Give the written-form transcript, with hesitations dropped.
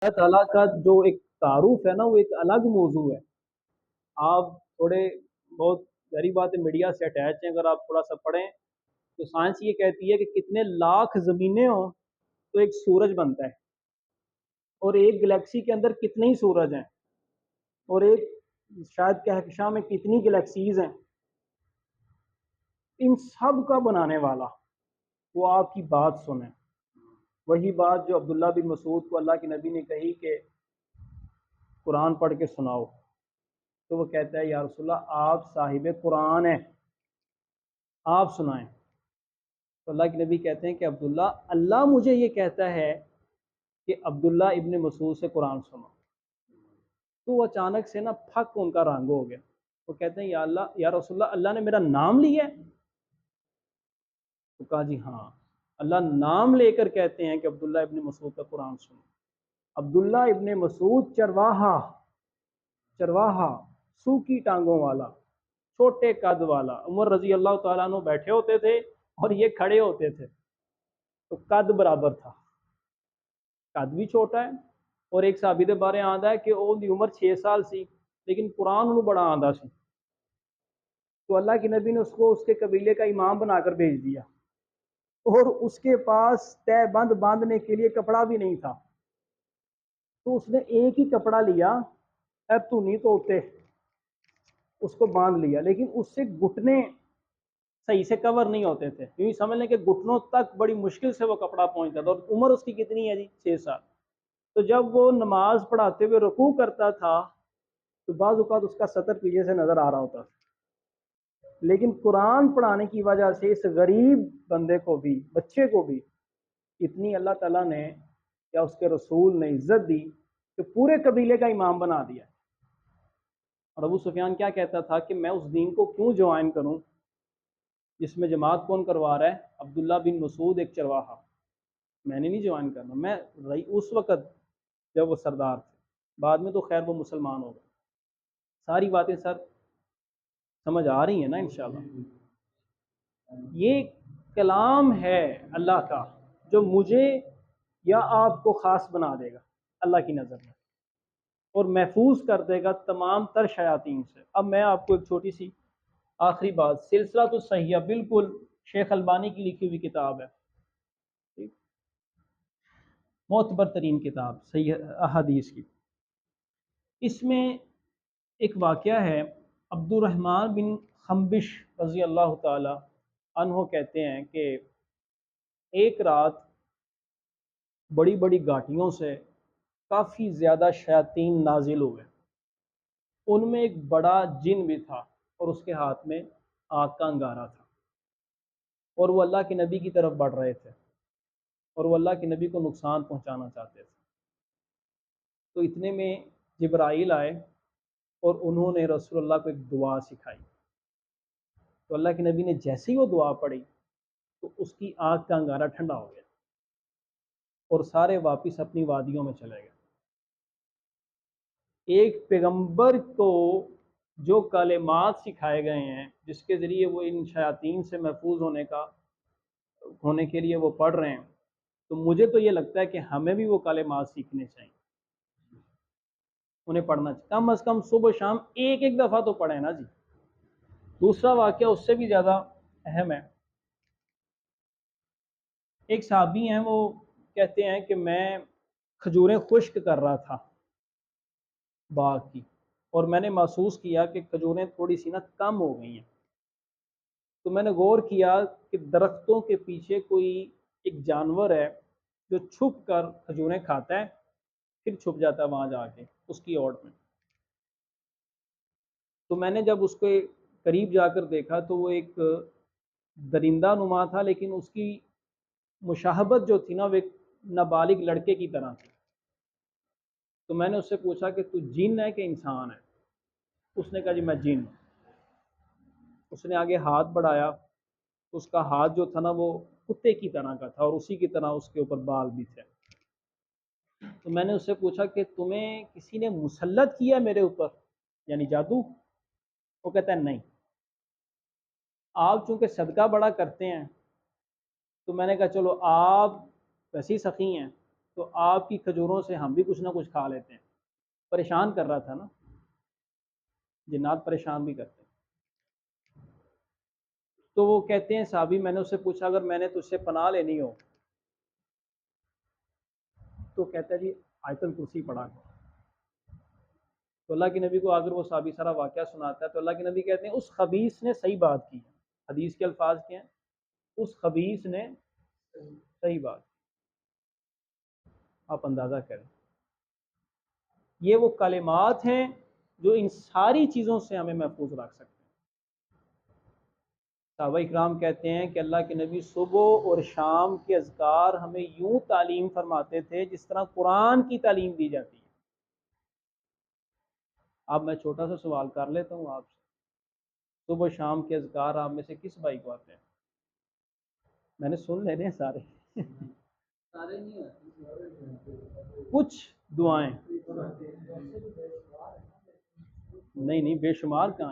اللہ تعالیٰ کا جو ایک تعارف ہے نا وہ ایک الگ موضوع ہے. آپ تھوڑے بہت گہری بات ہے میڈیا سے اٹیچ ہیں، اگر آپ تھوڑا سا پڑھیں تو سائنس یہ کہتی ہے کہ کتنے لاکھ زمینیں ہوں تو ایک سورج بنتا ہے، اور ایک گلیکسی کے اندر کتنے ہی سورج ہیں، اور ایک شاید کہکشاں میں کتنی گلیکسیز ہیں. ان سب کا بنانے والا وہ آپ کی بات سنیں. وہی بات جو عبداللہ بن مسعود کو اللہ کے نبی نے کہی کہ قرآن پڑھ کے سناؤ، تو وہ کہتا ہے یا رسول اللہ آپ صاحب قرآن ہیں، آپ سنائیں. تو اللہ کے نبی کہتے ہیں کہ عبداللہ اللہ مجھے یہ کہتا ہے کہ عبداللہ ابن مسعود سے قرآن سنو. تو وہ اچانک سے نا پھک ان کا رنگ ہو گیا. وہ کہتے ہیں یا اللہ یا رسول اللہ اللہ نے میرا نام لیا ہے؟ تو کہا جی ہاں، اللہ نام لے کر کہتے ہیں کہ عبداللہ ابن مسعود کا قرآن سنو. عبداللہ ابن مسعود چرواہا سوکھی ٹانگوں والا، چھوٹے قد والا. عمر رضی اللہ تعالیٰ عنہ بیٹھے ہوتے تھے اور یہ کھڑے ہوتے تھے، تو قد برابر تھا، قد بھی چھوٹا ہے. اور ایک صحابی دے بارے آندا ہے کہ وہ دی عمر 6 سال سی لیکن قرآن انہوں بڑا آندا سی. تو اللہ کے نبی نے اس کو اس کے قبیلے کا امام بنا کر بھیج دیا، اور اس کے پاس تہ بند باندھنے کے لیے کپڑا بھی نہیں تھا. تو اس نے ایک ہی کپڑا لیا، اب تو نہیں توتے، اس کو باندھ لیا، لیکن اس سے گھٹنے صحیح سے کور نہیں ہوتے تھے. یوں سمجھ لیں کہ گھٹنوں تک بڑی مشکل سے وہ کپڑا پہنچتا تھا، اور عمر اس کی کتنی ہے جی 6 سال. تو جب وہ نماز پڑھاتے ہوئے رکوع کرتا تھا تو بعض اوقات اس کا سطر پیچھے سے نظر آ رہا ہوتا تھا، لیکن قرآن پڑھانے کی وجہ سے اس غریب بندے کو بھی، بچے کو بھی اتنی اللہ تعالیٰ نے یا اس کے رسول نے عزت دی کہ پورے قبیلے کا امام بنا دیا. اور ابو سفیان کیا کہتا تھا کہ میں اس دین کو کیوں جوائن کروں جس میں جماعت کون کروا رہا ہے؟ عبداللہ بن مسعود ایک چرواہا. میں نے نہیں جوائن کرنا. میں اس وقت جب وہ سردار تھے، بعد میں تو خیر وہ مسلمان ہو گئے. ساری باتیں سر سمجھ آ رہی ہیں نا انشاءاللہ؟ یہ کلام ہے اللہ کا جو مجھے یا آپ کو خاص بنا دے گا اللہ کی نظر میں، اور محفوظ کر دے گا تمام تر شیاطین سے. اب میں آپ کو ایک چھوٹی سی آخری بات، سلسلہ تو صحیح ہے، بالکل شیخ البانی کی لکھی ہوئی کتاب ہے، معتبر ترین کتاب صحیح احادیث کی. اس میں ایک واقعہ ہے، عبد الرحمن بن خنبش رضی اللہ تعالی عنہ کہتے ہیں کہ ایک رات بڑی بڑی گھاٹیوں سے کافی زیادہ شیاطین نازل ہوئے. ان میں ایک بڑا جن بھی تھا اور اس کے ہاتھ میں آگ کا انگارہ تھا، اور وہ اللہ کے نبی کی طرف بڑھ رہے تھے اور وہ اللہ کے نبی کو نقصان پہنچانا چاہتے تھے. تو اتنے میں جبرائیل آئے اور انہوں نے رسول اللہ کو ایک دعا سکھائی. تو اللہ کے نبی نے جیسے ہی وہ دعا پڑھی تو اس کی آگ کا انگارہ ٹھنڈا ہو گیا اور سارے واپس اپنی وادیوں میں چلے گئے. ایک پیغمبر کو جو کلمات سکھائے گئے ہیں جس کے ذریعے وہ ان شیاطین سے محفوظ ہونے کے لیے وہ پڑھ رہے ہیں، تو مجھے تو یہ لگتا ہے کہ ہمیں بھی وہ کلمات سیکھنے چاہیے، انہیں پڑھنا چاہیے. کم از کم صبح شام ایک ایک دفعہ تو پڑھیں نا جی. دوسرا واقعہ اس سے بھی زیادہ اہم ہے. ایک صحابی ہیں، وہ کہتے ہیں کہ میں کھجوریں خشک کر رہا تھا باغ کی، اور میں نے محسوس کیا کہ کھجوریں تھوڑی سی نا کم ہو گئی ہیں. تو میں نے غور کیا کہ درختوں کے پیچھے کوئی ایک جانور ہے جو چھپ کر کھجوریں کھاتا ہے، پھر چھپ جاتا ہے وہاں جا کے اس کی اوٹ میں. تو میں نے جب اس کے قریب جا کر دیکھا تو وہ ایک درندہ نما تھا، لیکن اس کی مشابہت جو تھی نا وہ ایک نابالغ لڑکے کی طرح تھی. تو میں نے اس سے پوچھا کہ تو جن ہے کہ انسان ہے؟ اس نے کہا جی میں جن. اس نے آگے ہاتھ بڑھایا، اس کا ہاتھ جو تھا نا وہ کتے کی طرح کا تھا، اور اسی کی طرح اس کے اوپر بال بھی تھے. تو میں نے اس سے پوچھا کہ تمہیں کسی نے مسلط کیا میرے اوپر، یعنی جادو؟ وہ کہتا ہے نہیں، آپ چونکہ صدقہ بڑا کرتے ہیں تو میں نے کہا چلو آپ ویسے ہی سخی ہیں تو آپ کی کھجوروں سے ہم بھی کچھ نہ کچھ کھا لیتے ہیں. پریشان کر رہا تھا نا, جنات پریشان بھی کرتے ہیں. تو وہ کہتے ہیں صحابی, میں نے اس سے پوچھا اگر میں نے تجھ سے پناہ لینی ہو تو کہتا ہے جی آیت الکرسی پڑھا کرو. تو اللہ کے نبی کو اگر وہ صحابی سارا واقعہ سناتا ہے تو اللہ کے نبی کہتے ہیں اس خبیث نے صحیح بات کی ہے. حدیث کے الفاظ کیا ہیں؟ اس خبیث نے صحیح بات. آپ اندازہ کریں, یہ وہ کلمات ہیں جو ان ساری چیزوں سے ہمیں محفوظ رکھ سکتے ہیں. صحابہ اکرام کہتے ہیں کہ اللہ کے نبی صبح اور شام کے اذکار ہمیں یوں تعلیم فرماتے تھے جس طرح قرآن کی تعلیم دی جاتی ہے. اب میں چھوٹا سا سوال کر لیتا ہوں آپ سے, صبح و شام کے اذکار آپ میں سے کس بھائی کو آتے ہیں؟ میں نے سن لینے ہیں سارے. کچھ دعائیں نہیں بے شمار کہاں ہیں.